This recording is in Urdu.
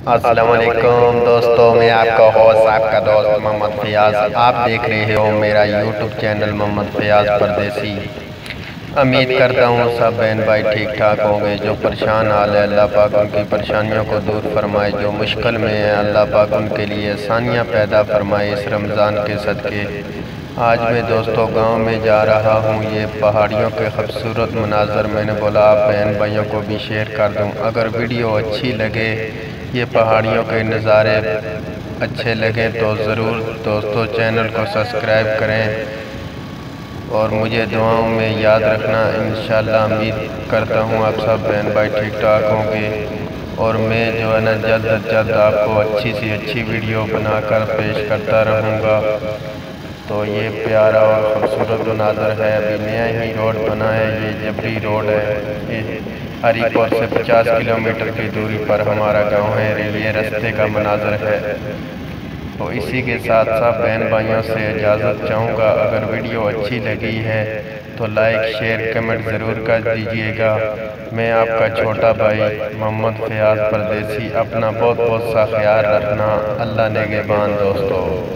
السلام علیکم دوستو، میں آپ کا ہوسٹ آپ کا دوست محمد فیاض۔ آپ دیکھ رہے ہو میرا یوٹیوب چینل محمد فیاض پردیسی۔ امید کرتا ہوں سب بہن بھائی ٹھیک ٹھاک ہوں گے۔ جو پریشان حال ہے اللہ پاک ان کی پریشانیوں کو دور فرمائے، جو مشکل میں ہے اللہ پاک ان کے لیے آسانیاں پیدا فرمائے اس رمضان کے صدقے۔ آج میں دوستو گاؤں میں جا رہا ہوں، یہ پہاڑیوں کے خوبصورت مناظر میں نے بولا آپ بہن بھائیوں کو بھی شیئر کر دوں۔ اگر ویڈیو اچھی لگے، یہ پہاڑیوں کے نظارے اچھے لگے تو ضرور دوستو چینل کو سبسکرائب کریں اور مجھے دعاؤں میں یاد رکھنا۔ انشاءاللہ امید کرتا ہوں آپ سب بہن بھائی ٹھیک ٹھاک ہوں گے، اور میں جو ہے نا جلد از جلد آپ کو اچھی سی اچھی ویڈیو بنا کر پیش کرتا رہوں گا۔ تو یہ پیارا اور خوبصورت مناظر ہے، ابھی نیا ہی روڈ بنا ہے، یہ جبری روڈ ہے۔ ہری پور سے 50 کلومیٹر کی دوری پر ہمارا گاؤں ہے، یہ رستے کا مناظر ہے۔ تو اسی کے ساتھ ساتھ بہن بھائیوں سے اجازت چاہوں گا، اگر ویڈیو اچھی لگی ہے تو لائک شیئر کمنٹ ضرور کر دیجئے گا۔ میں آپ کا چھوٹا بھائی محمد فیاض پردیسی، اپنا بہت بہت سا خیال رکھنا۔ اللہ نگہبان دوستو۔